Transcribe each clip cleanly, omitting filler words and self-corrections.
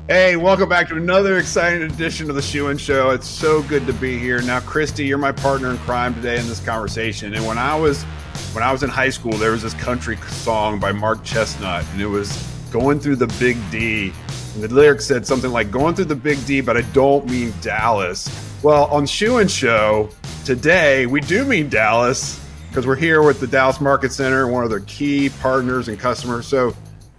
Hey, welcome back to another exciting edition of the Shoe Show. It's so good to be here. Now, Christie, you're my partner in crime today in this conversation. And when I was in high school, there was this country song by Mark Chestnut, and it was Going Through the Big D. And the lyrics said something like, going through the big D, but I don't mean Dallas. Well, on Shoe Show today, we do mean Dallas because we're here with the Dallas Market Center, one of their key partners and customers. So,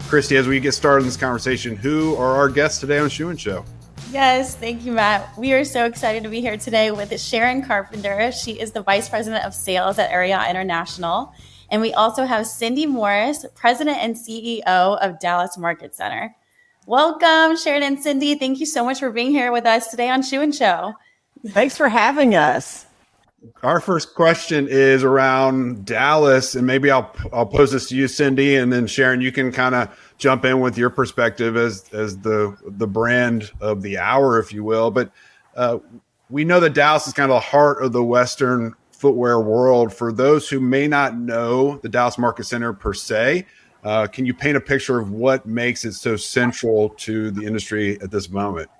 Christie, as we get started in this conversation, who are our guests today on Shoe Show? Yes, thank you, Matt. We are so excited to be here today with Sharon Carpenter. She is the Vice President of Sales at Ariat International. And we also have Cindy Morris, President and CEO of Dallas Market Center. Welcome, Sharon and Cindy. Thank you so much for being here with us today on Shoe Show. Thanks for having us. Our first question is around Dallas, and maybe I'll pose this to you, Cindy, and then Sharon, you can kind of jump in with your perspective as the brand of the hour, if you will. But we know that Dallas is kind of the heart of the Western footwear world. For those who may not know the Dallas Market Center per se, can you paint a picture of what makes it so central to the industry at this moment?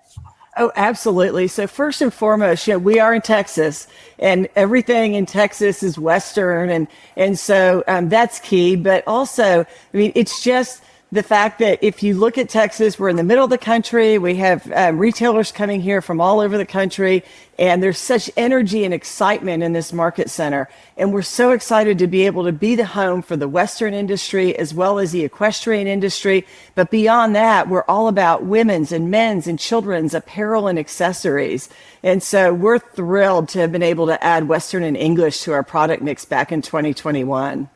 Oh, absolutely. So first and foremost, we are in Texas, and everything in Texas is Western, and so that's key. But also, it's just the fact that if you look at Texas, we're in the middle of the country. We have retailers coming here from all over the country, and there's such energy and excitement in this market center. And we're so excited to be able to be the home for the Western industry as well as the equestrian industry. But beyond that, we're all about women's and men's and children's apparel and accessories. And so we're thrilled to have been able to add Western and English to our product mix back in 2021.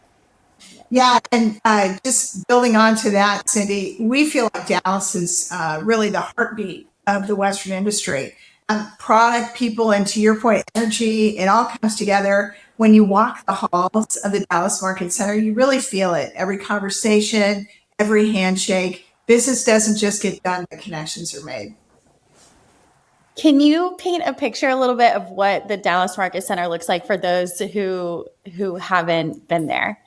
Yeah, and just building on to that, Cindy, we feel like Dallas is really the heartbeat of the Western industry. Product, people, and to your point, energy, it all comes together. When you walk the halls of the Dallas Market Center, you really feel it. Every conversation, every handshake. Business doesn't just get done, the connections are made. Can you paint a picture a little bit of what the Dallas Market Center looks like for those who haven't been there?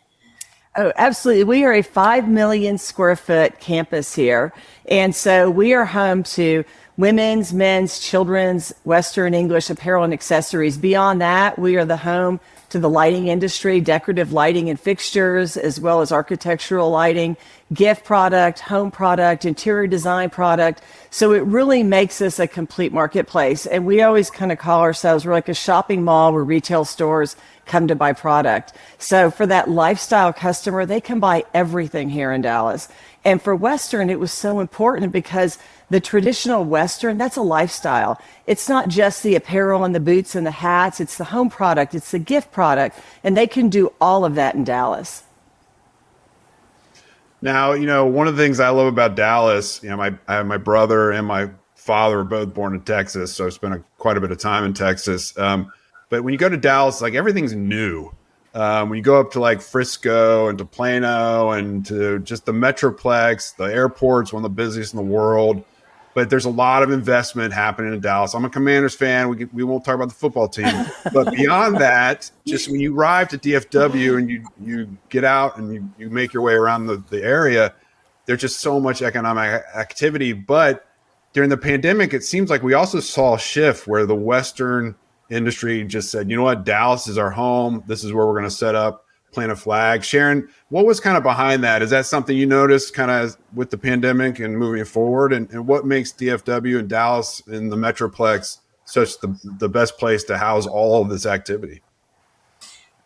Oh, absolutely. We are a 5 million square foot campus here. And so we are home to women's, men's, children's, Western English apparel and accessories. Beyond that, we are the home to the lighting industry, decorative lighting and fixtures, as well as architectural lighting, gift product, home product, interior design product. So it really makes us a complete marketplace. And we always kind of call ourselves, we're like a shopping mall where retail stores come to buy product. So for that lifestyle customer, they can buy everything here in Dallas. And for Western, it was so important because the traditional Western, that's a lifestyle. It's not just the apparel and the boots and the hats, it's the home product, it's the gift product, and they can do all of that in Dallas. Now, one of the things I love about Dallas, I have my brother and my father were both born in Texas, so I've spent quite a bit of time in Texas. But when you go to Dallas, like everything's new. When you go up to like Frisco and to Plano and to just the Metroplex, the airport's one of the busiest in the world. But there's a lot of investment happening in Dallas. I'm a Commanders fan. We won't talk about the football team. But beyond that, just when you arrive to DFW and you get out and you make your way around the area, there's just so much economic activity. But during the pandemic, it seems like we also saw a shift where the Western industry just said, you know what, Dallas is our home. This is where we're going to set up, plant a flag. Sharon, what was kind of behind that? Is that something you noticed kind of with the pandemic and moving forward? And what makes DFW and Dallas in the Metroplex such the best place to house all of this activity?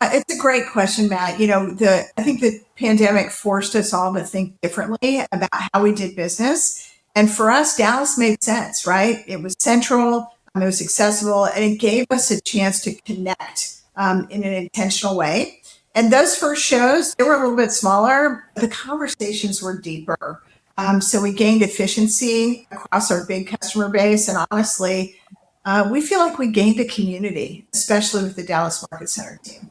It's a great question, Matt. I think the pandemic forced us all to think differently about how we did business. And for us, Dallas made sense, right? It was central. It was accessible, and it gave us a chance to connect in an intentional way. And those first shows, they were a little bit smaller. The conversations were deeper. So we gained efficiency across our big customer base. And honestly, we feel like we gained a community, especially with the Dallas Market Center team.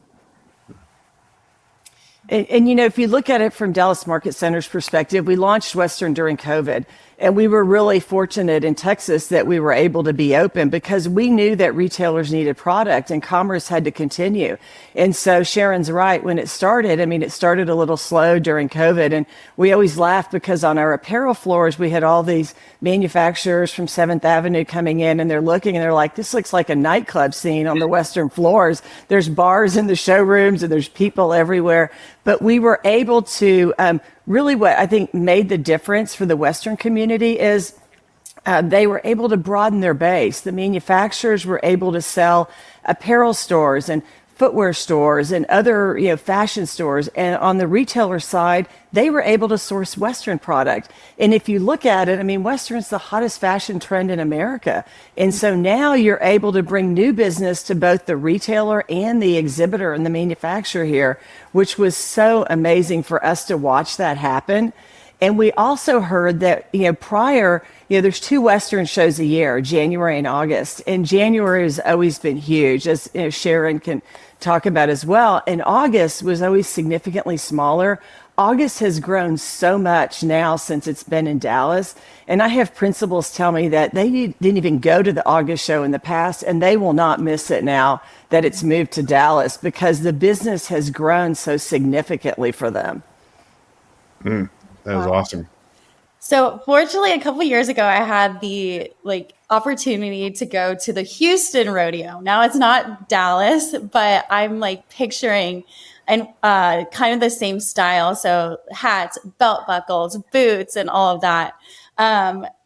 And if you look at it from Dallas Market Center's perspective, we launched Western during COVID. And we were really fortunate in Texas that we were able to be open because we knew that retailers needed product and commerce had to continue. And so Sharon's right. When it started, I mean, it started a little slow during COVID. And we always laughed because on our apparel floors, we had all these manufacturers from 7th Avenue coming in, and they're looking and they're like, this looks like a nightclub scene on the Western floors. There's bars in the showrooms and there's people everywhere. But we were able to really what I think made the difference for the Western community is they were able to broaden their base. The manufacturers were able to sell apparel stores and footwear stores and other fashion stores. And on the retailer side, they were able to source Western product. And if you look at it, I mean, Western's the hottest fashion trend in America. And so now you're able to bring new business to both the retailer and the exhibitor and the manufacturer here, which was so amazing for us to watch that happen. And we also heard that, prior, there's 2 Western shows a year, January and August. And January has always been huge, as Sharon can talk about as well. And August was always significantly smaller. August has grown so much now since it's been in Dallas. And I have principals tell me that they didn't even go to the August show in the past, and they will not miss it now that it's moved to Dallas because the business has grown so significantly for them. That was awesome. So fortunately, a couple years ago, I had the opportunity to go to the Houston rodeo. Now it's not Dallas, but I'm picturing and kind of the same style. So hats, belt buckles, boots, and all of that.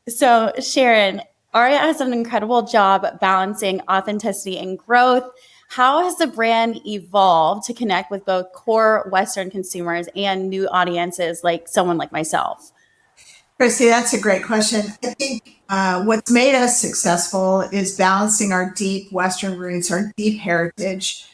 So Sharon, Ariat has done an incredible job balancing authenticity and growth. How has the brand evolved to connect with both core Western consumers and new audiences like someone like myself? Christie, that's a great question. I think what's made us successful is balancing our deep Western roots, our deep heritage,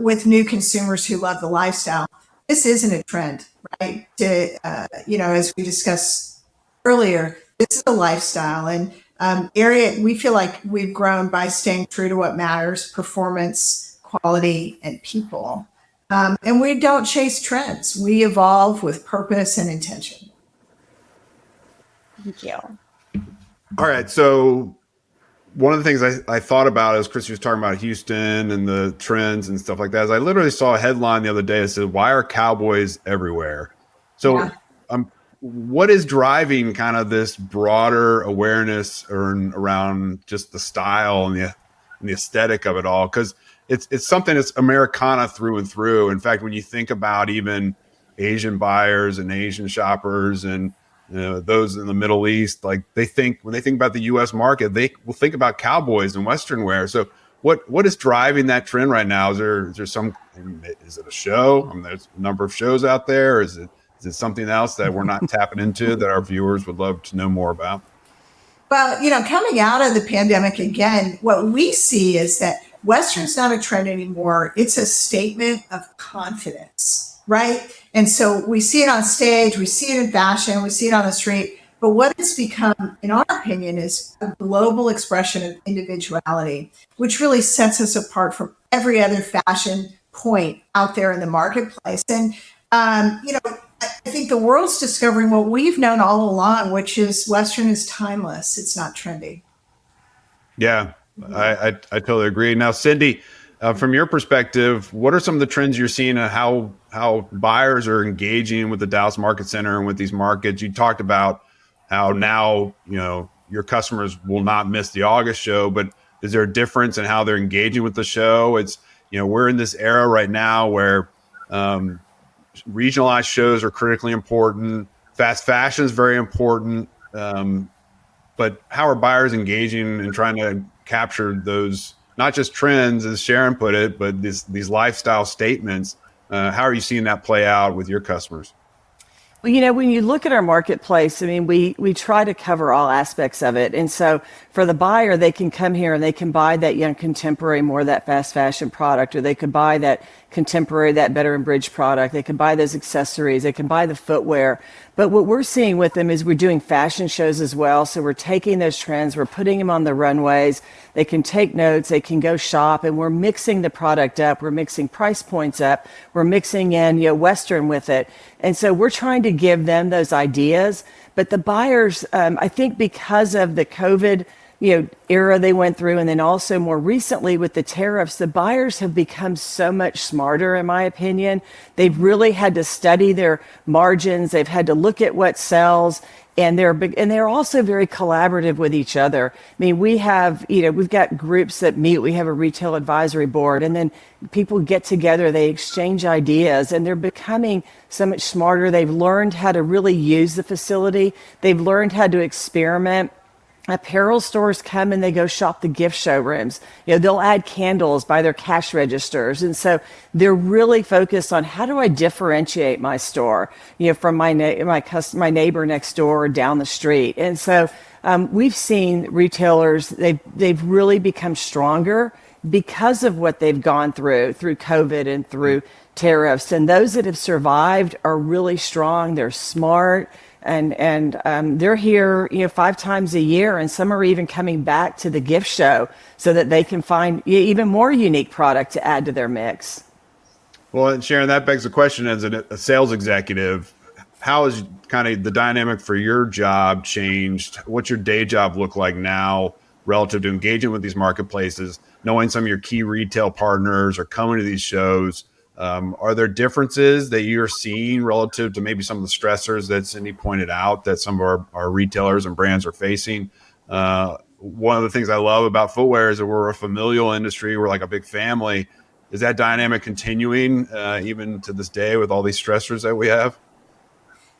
with new consumers who love the lifestyle. This isn't a trend, right? As we discussed earlier, this is a lifestyle. And Ariat, we feel like we've grown by staying true to what matters: performance, quality, and people. And we don't chase trends. We evolve with purpose and intention. Thank you. All right. So one of the things I thought about as Christie was talking about Houston and the trends and stuff like that is I literally saw a headline the other day that said, "Why are cowboys everywhere?" So what is driving kind of this broader awareness around just the style and the aesthetic of it all? Because it's something that's Americana through and through. In fact, when you think about even Asian buyers and Asian shoppers and those in the Middle East, when they think about the U.S. market, they will think about cowboys and Western wear. So what is driving that trend right now? Is there is it a show? I mean, there's a number of shows out there. Is it something else that we're not tapping into that our viewers would love to know more about? Well, coming out of the pandemic again, what we see is that Western's not a trend anymore. It's a statement of confidence, right? And so we see it on stage, we see it in fashion, we see it on the street. But what it's become, in our opinion, is a global expression of individuality, which really sets us apart from every other fashion point out there in the marketplace. And, I think the world's discovering what we've known all along, which is Western is timeless. It's not trendy. Yeah, I totally agree. Now, Cindy, from your perspective, what are some of the trends you're seeing and how buyers are engaging with the Dallas Market Center and with these markets? You talked about how now, your customers will not miss the August show, but is there a difference in how they're engaging with the show? It's, we're in this era right now where regionalized shows are critically important. Fast fashion is very important. But how are buyers engaging and trying to capture those, not just trends, as Sharon put it, but these lifestyle statements? How are you seeing that play out with your customers? Well, when you look at our marketplace, I mean, we try to cover all aspects of it. And so for the buyer, they can come here and they can buy that young contemporary, more of that fast fashion product, or they could buy that contemporary, that better and bridge product. They can buy those accessories. They can buy the footwear. But what we're seeing with them is we're doing fashion shows as well. So we're taking those trends, we're putting them on the runways. They can take notes, they can go shop, and we're mixing the product up. We're mixing price points up. We're mixing in, Western with it. And so we're trying to give them those ideas. But the buyers, I think because of the COVID era they went through, and then also more recently with the tariffs, the buyers have become so much smarter, in my opinion. They've really had to study their margins. They've had to look at what sells, and they're also very collaborative with each other. I mean, we've got groups that meet. We have a retail advisory board, and then people get together, they exchange ideas, and they're becoming so much smarter. They've learned how to really use the facility. They've learned how to experiment. Apparel stores come and they go shop the gift showrooms. They'll add candles by their cash registers. And so they're really focused on, how do I differentiate my store, from my neighbor next door or down the street. And so we've seen retailers, they've really become stronger because of what they've gone through COVID and through tariffs. And those that have survived are really strong. They're smart. And they're here, 5 times a year, and some are even coming back to the gift show so that they can find even more unique product to add to their mix. Well, and Sharon, that begs the question: as a sales executive, how has kind of the dynamic for your job changed? What's your day job look like now relative to engaging with these marketplaces, knowing some of your key retail partners are coming to these shows? Are there differences that you're seeing relative to maybe some of the stressors that Cindy pointed out that some of our retailers and brands are facing? One of the things I love about footwear is that we're a familial industry. We're like a big family. Is that dynamic continuing even to this day with all these stressors that we have?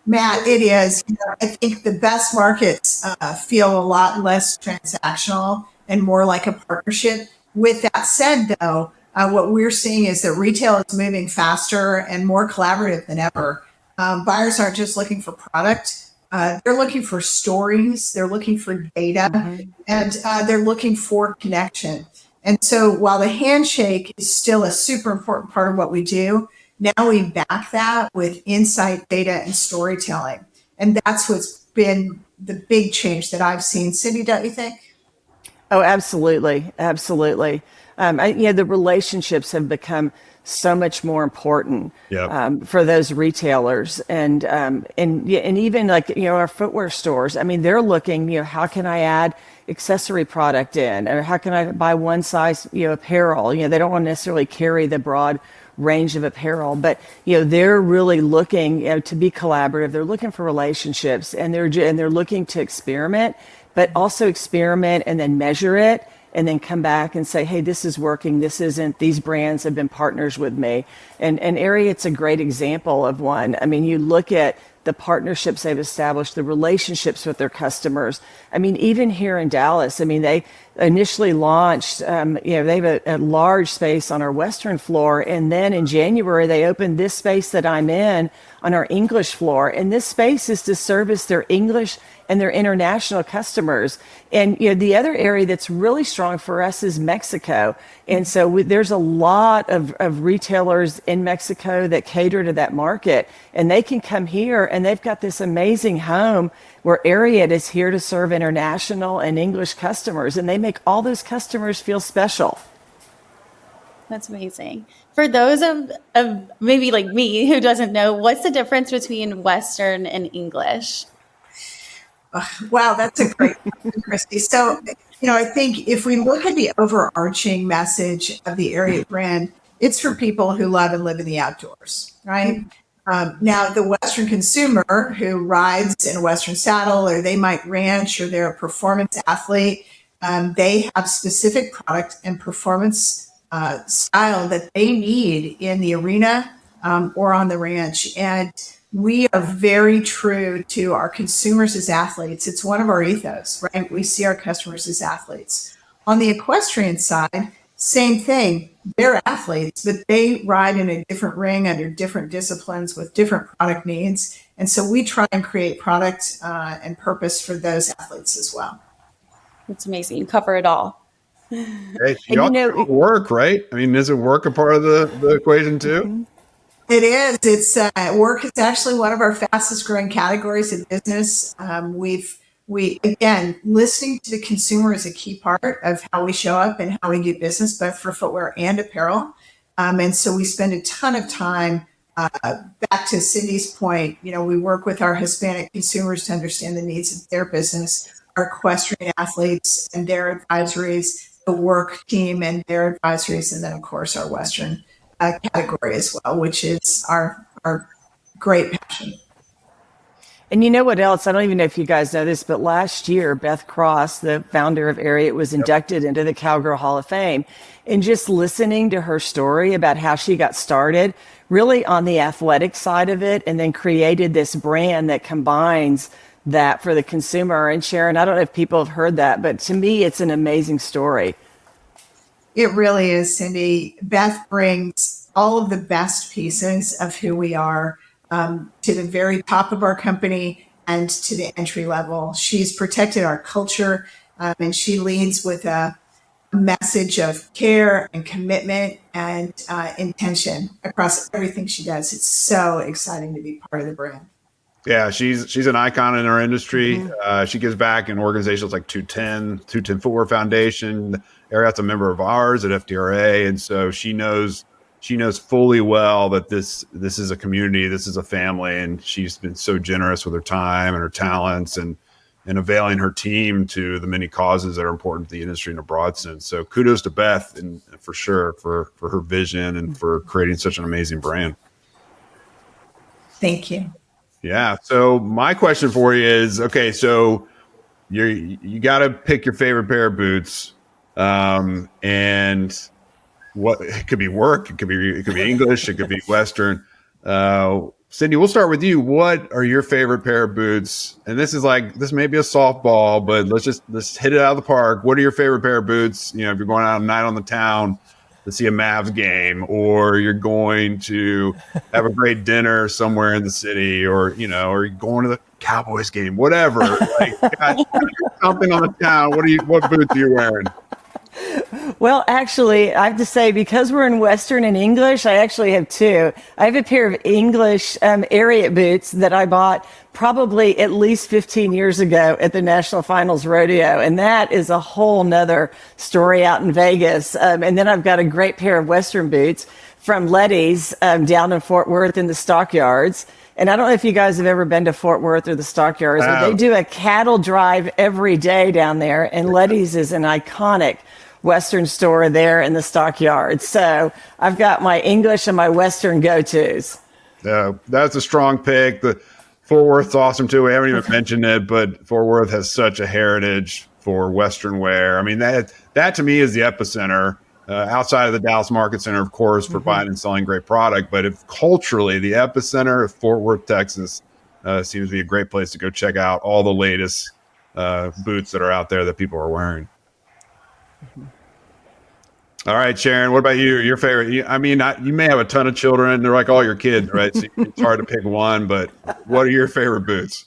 Matt, it is. I think the best markets feel a lot less transactional and more like a partnership. With that said, though, what we're seeing is that retail is moving faster and more collaborative than ever. Buyers aren't just looking for product. They're looking for stories. They're looking for data, and they're looking for connection. And so while the handshake is still a super important part of what we do, now we back that with insight, data, and storytelling. And that's what's been the big change that I've seen. Cindy, don't you think? Oh, absolutely. Absolutely. The relationships have become so much more important for those retailers, and even like our footwear stores. I mean, they're looking. How can I add accessory product in, or how can I buy one size apparel? They don't want to necessarily carry the broad range of apparel, but they're really looking to be collaborative. They're looking for relationships, and they're looking to experiment, but also experiment and then measure it, and then come back and say, hey, this is working, this isn't, these brands have been partners with me. And Ariat's a great example of one. I mean, you look at the partnerships they've established, the relationships with their customers. I mean, even here in Dallas, I mean, they initially launched, they have a large space on our western floor. And then in January, they opened this space that I'm in on our English floor. And this space is to service their English and their international customers. And the other area that's really strong for us is Mexico. And so there's a lot of retailers in Mexico that cater to that market. And they can come here, and they've got this amazing home where Ariat is here to serve international and English customers. And they make all those customers feel special. That's amazing. For those of maybe like me who doesn't know, what's the difference between Western and English? Wow, that's a great question, Christie. So, I think if we look at the overarching message of the Ariat brand, it's for people who love and live in the outdoors, right? Now, the Western consumer who rides in a Western saddle, or they might ranch, or they're a performance athlete, they have specific product and performance style that they need in the arena or on the ranch. And we are very true to our consumers as athletes. It's one of our ethos, right? We see our customers as athletes. On the equestrian side, same thing. They're athletes, but they ride in a different ring under different disciplines with different product needs. And so we try and create product and purpose for those athletes as well. It's amazing. You cover it all. Hey, work, right? I mean, is it work a part of the equation too? Mm-hmm. It is. It's work is actually one of our fastest growing categories in business. We again, listening to the consumer is a key part of how we show up and how we do business, both for footwear and apparel. And so we spend a ton of time back to Cindy's point, we work with our Hispanic consumers to understand the needs of their business, our equestrian athletes and their advisories, the work team and their advisories, and then, of course, our Western category as well, which is our great passion. And you know what else? I don't even know if you guys know this, but last year, Beth Cross, the founder of Ariat, was inducted into the Cowgirl Hall of Fame. And just listening to her story about how she got started, really on the athletic side of it, and then created this brand that combines that for the consumer. And Sharon, I don't know if people have heard that, but to me, it's an amazing story. It really is, Cindy. Beth brings all of the best pieces of who we are to the very top of our company and to the entry level. She's protected our culture, and she leads with a message of care and commitment and intention across everything she does. It's so exciting to be part of the brand. Yeah, she's an icon in our industry. She gives back in organizations like 210 Footwear Foundation. Ariat's a member of ours at FDRA, and so she knows fully well that this is a community, this is a family, and she's been so generous with her time and her talents and availing her team to the many causes that are important to the industry in a broad sense. So kudos to Beth, and for sure for her vision and for creating such an amazing brand. Thank you. Yeah. So my question for you is, okay, so you got to pick your favorite pair of boots, and what it could be work, it could be English, it could be Western. Cindy, we'll start with you. What are your favorite pair of boots? And this may be a softball, but let's hit it out of the park. What are your favorite pair of boots? If you're going out a night on the town to see a Mavs game, or you're going to have a great dinner somewhere in the city, or you're going to the Cowboys game, whatever. Got something on the town. What boots are you wearing? Well, actually, I have to say, because we're in Western and English, I actually have two. I have a pair of English Ariat boots that I bought probably at least 15 years ago at the National Finals Rodeo. And that is a whole nother story out in Vegas. And then I've got a great pair of Western boots from Letty's down in Fort Worth in the stockyards. And I don't know if you guys have ever been to Fort Worth or the stockyards, but they do a cattle drive every day down there. And Letty's is an iconic Western store there in the stockyards. So I've got my English and my Western go-tos. That's a strong pick. The Fort Worth's awesome too. We haven't even mentioned it, but Fort Worth has such a heritage for Western wear. I mean, that to me is the epicenter, outside of the Dallas Market Center, of course, for buying and selling great product. But if culturally, the epicenter of Fort Worth, Texas, seems to be a great place to go check out all the latest boots that are out there that people are wearing. All right, Sharon, what about you? Your favorite? You may have a ton of children. They're like all your kids, right? So it's hard to pick one, but what are your favorite boots?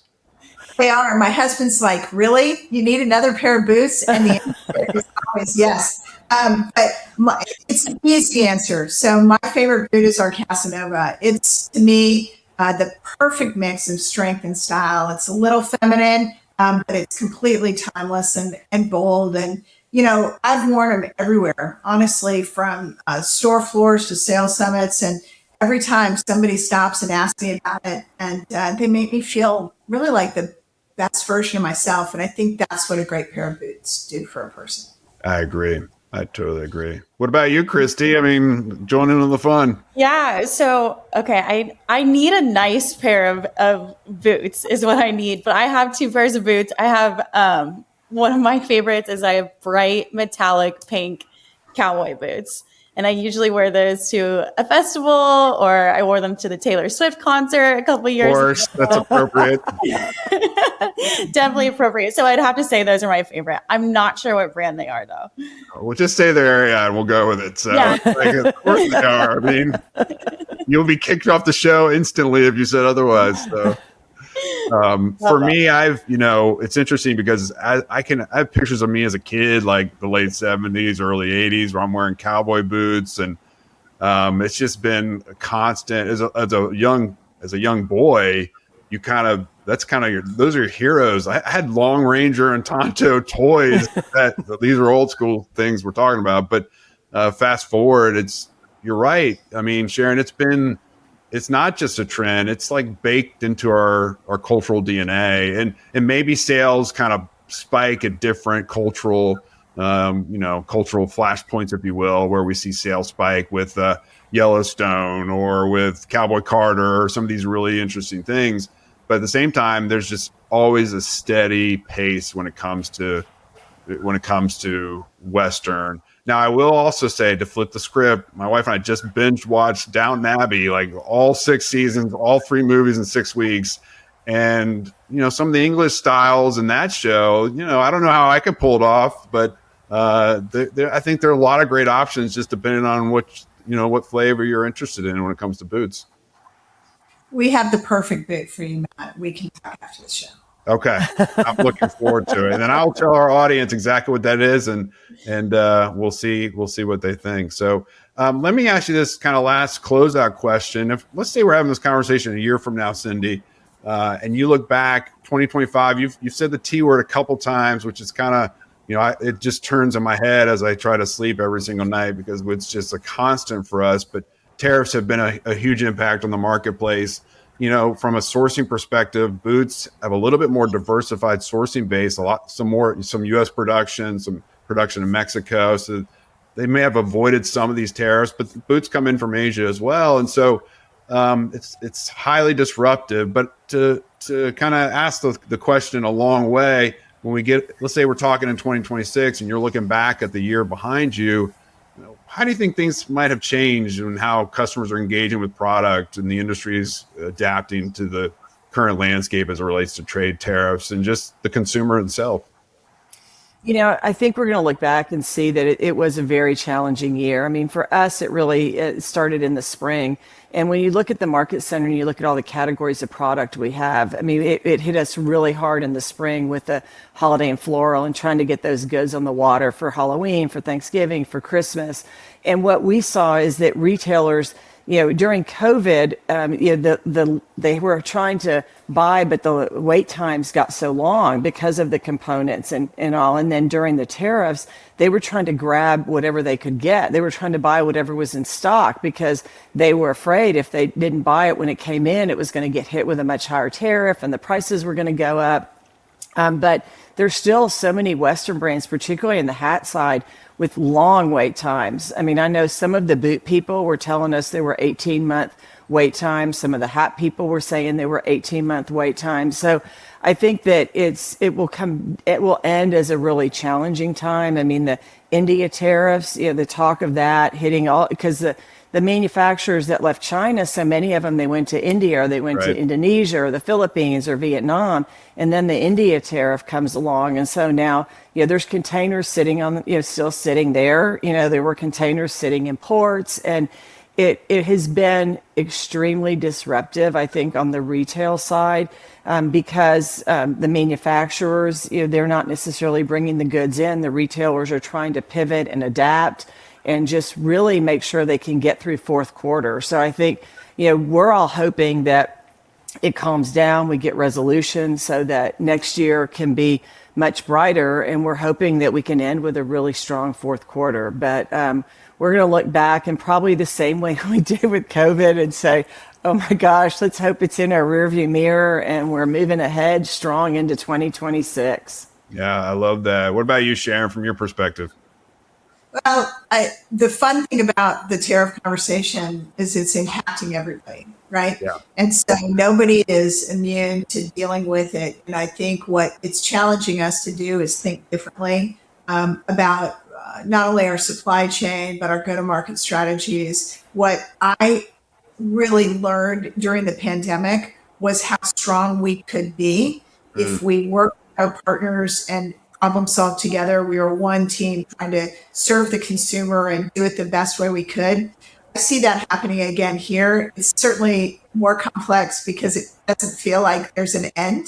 They are. My husband's like, really? You need another pair of boots? And the answer is always yes. But it's an easy answer. So my favorite boot is our Casanova. It's, to me, the perfect mix of strength and style. It's a little feminine, but it's completely timeless and bold. And I've worn them everywhere, honestly, from store floors to sales summits. And every time somebody stops and asks me about it, and they make me feel really like the best version of myself. And I think that's what a great pair of boots do for a person. I agree. I totally agree. What about you, Christie? Join in on the fun. Yeah. So, okay. I need a nice pair of boots is what I need, but I have two pairs of boots. I have, one of my favorites is I have bright metallic pink cowboy boots. And I usually wear those to a festival, or I wore them to the Taylor Swift concert a couple years ago. Of course, that's appropriate. Definitely appropriate. So I'd have to say those are my favorite. I'm not sure what brand they are, though. We'll just say they're Ariat and we'll go with it. So, yeah. Of course they are. You'll be kicked off the show instantly if you said otherwise. So. For me, it's interesting because I have pictures of me as a kid, like the late 70s, early 80s, where I'm wearing cowboy boots, and it's just been a constant. As a young boy, those are your heroes. I had Long Ranger and Tonto toys. These are old school things we're talking about. But fast forward, you're right. Sharon, it's been it's not just a trend. It's like baked into our cultural DNA, and maybe sales kind of spike at different cultural, cultural flashpoints, if you will, where we see sales spike with Yellowstone or with Cowboy Carter or some of these really interesting things. But at the same time, there's just always a steady pace when it comes to Western. Now, I will also say, to flip the script, my wife and I just binge watched Downton Abbey, like all 6 seasons, all 3 movies in 6 weeks. And, some of the English styles in that show, I don't know how I could pull it off, but I think there are a lot of great options just depending on what flavor you're interested in when it comes to boots. We have the perfect boot for you, Matt. We can talk after the show. Okay, I'm looking forward to it, and then I'll tell our audience exactly what that is, and we'll see what they think. So, let me ask you this kind of last closeout question. If let's say we're having this conversation a year from now, Cindy, and you look back 2025, you've said the T word a couple times, which is kind of it just turns in my head as I try to sleep every single night because it's just a constant for us. But tariffs have been a huge impact on the marketplace. From a sourcing perspective, boots have a little bit more diversified sourcing base, some U.S. production, some production in Mexico. So they may have avoided some of these tariffs, but boots come in from Asia as well. And so it's highly disruptive. But to kind of ask the question a long way, when let's say we're talking in 2026 and you're looking back at the year behind you, how do you think things might have changed and how customers are engaging with product and the industry's adapting to the current landscape as it relates to trade, tariffs, and just the consumer itself? I think we're going to look back and see that it was a very challenging year. I mean, for us, it started in the spring. And when you look at the market center and you look at all the categories of product we have, I mean, it hit us really hard in the spring with the holiday and floral and trying to get those goods on the water for Halloween, for Thanksgiving, for Christmas. And what we saw is that retailers, during COVID, they were trying to buy, but the wait times got so long because of the components and all. And then during the tariffs, they were trying to grab whatever they could get. They were trying to buy whatever was in stock because they were afraid if they didn't buy it when it came in, it was going to get hit with a much higher tariff and the prices were going to go up. But there's still so many Western brands, particularly in the hat side, with long wait times. I mean, I know some of the boot people were telling us there were 18-month wait times. Some of the hat people were saying there were 18-month wait times. So I think that it will end as a really challenging time. I mean, the India tariffs, the talk of that hitting all, because the manufacturers that left China, so many of them, they went to India or they went to Indonesia or the Philippines or Vietnam. And then the India tariff comes along. And so now, there's containers sitting on, still sitting there. There were containers sitting in ports. And it has been extremely disruptive, I think, on the retail side because the manufacturers, they're not necessarily bringing the goods in. The retailers are trying to pivot and adapt and just really make sure they can get through fourth quarter. So I think, we're all hoping that it calms down, we get resolution so that next year can be much brighter. And we're hoping that we can end with a really strong fourth quarter. But we're going to look back and probably the same way we did with COVID and say, oh my gosh, let's hope it's in our rearview mirror and we're moving ahead strong into 2026. Yeah, I love that. What about you, Sharon, from your perspective? Well, the fun thing about the tariff conversation is it's impacting everybody, right? Yeah. And so nobody is immune to dealing with it. And I think what it's challenging us to do is think differently about not only our supply chain, but our go-to-market strategies. What I really learned during the pandemic was how strong we could be if we work with our partners and problem solve together. We were one team trying to serve the consumer and do it the best way we could. I see that happening again here. It's certainly more complex because it doesn't feel like there's an end.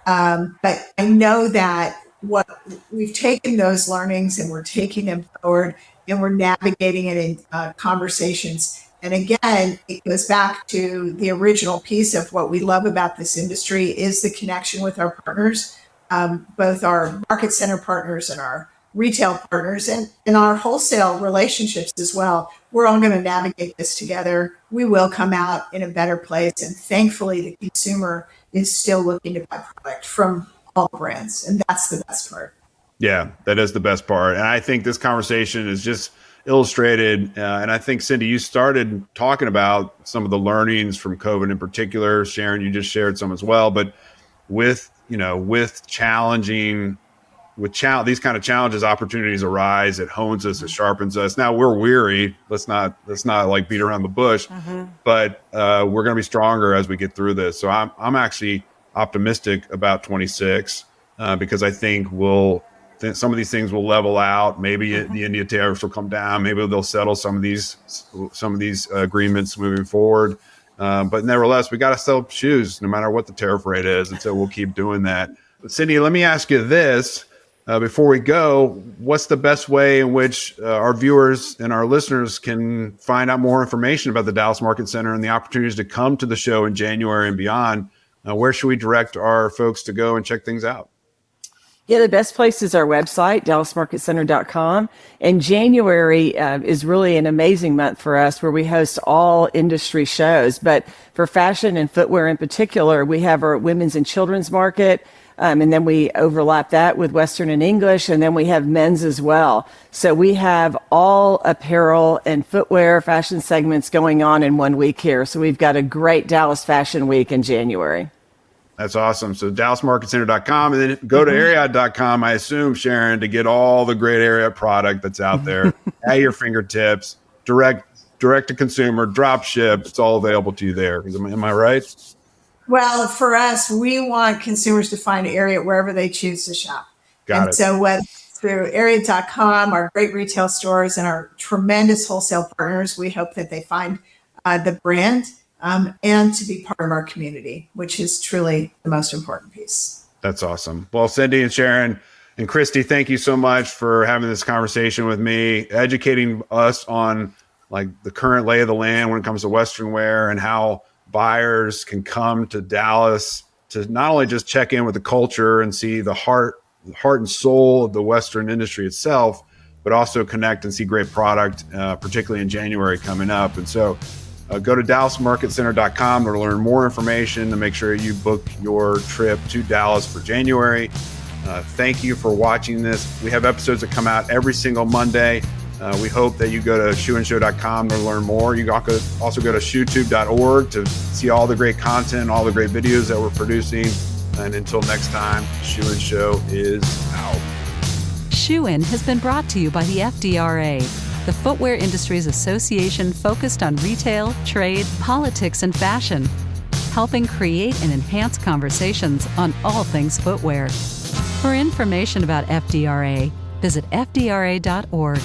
But I know that what we've taken those learnings and we're taking them forward and we're navigating it in conversations. And again, it goes back to the original piece of what we love about this industry is the connection with our partners. Both our market center partners and our retail partners and our wholesale relationships as well. We're all going to navigate this together. We will come out in a better place. And thankfully, the consumer is still looking to buy product from all brands. And that's the best part. Yeah, that is the best part. And I think this conversation is just illustrated. And I think, Cindy, you started talking about some of the learnings from COVID in particular. Sharon, you just shared some as well. But with these kind of challenges, opportunities arise. It hones us, it sharpens us. Now we're weary. Let's not like beat around the bush, but we're going to be stronger as we get through this. So I'm actually optimistic about 26 because I think some of these things will level out. Maybe the India tariffs will come down. Maybe they'll settle some of these agreements moving forward. But nevertheless, we got to sell shoes no matter what the tariff rate is. And so we'll keep doing that. But Cindy, let me ask you this. Before we go, what's the best way in which our viewers and our listeners can find out more information about the Dallas Market Center and the opportunities to come to the show in January and beyond? Where should we direct our folks to go and check things out? Yeah, the best place is our website, dallasmarketcenter.com. And January is really an amazing month for us where we host all industry shows. But for fashion and footwear in particular, we have our women's and children's market. And then we overlap that with Western and English, and then we have men's as well. So we have all apparel and footwear fashion segments going on in 1 week here. So we've got a great Dallas Fashion Week in January. That's awesome. So DallasMarketCenter.com, and then go to Ariat.com, I assume, Sharon, to get all the great Ariat product that's out there at your fingertips, direct to consumer, drop ship. It's all available to you there. Am I right? Well, for us, we want consumers to find Ariat wherever they choose to shop. Got it. So whether through Ariat.com, our great retail stores, and our tremendous wholesale partners, we hope that they find the brand and to be part of our community, which is truly the most important piece. That's awesome. Well, Cindy and Sharon and Christie, thank you so much for having this conversation with me, educating us on like the current lay of the land when it comes to Western wear and how buyers can come to Dallas to not only just check in with the culture and see the heart and soul of the Western industry itself, but also connect and see great product, particularly in January coming up. And so go to DallasMarketCenter.com to learn more information to make sure you book your trip to Dallas for January. Thank you for watching this. We have episodes that come out every single Monday. We hope that you go to shoeandshow.com to learn more. You also go to shoetube.org to see all the great content, all the great videos that we're producing. And until next time, Shoe and Show is out. Shoe In has been brought to you by the FDRA, the Footwear Industries Association focused on retail, trade, politics, and fashion, helping create and enhance conversations on all things footwear. For information about FDRA, visit fdra.org.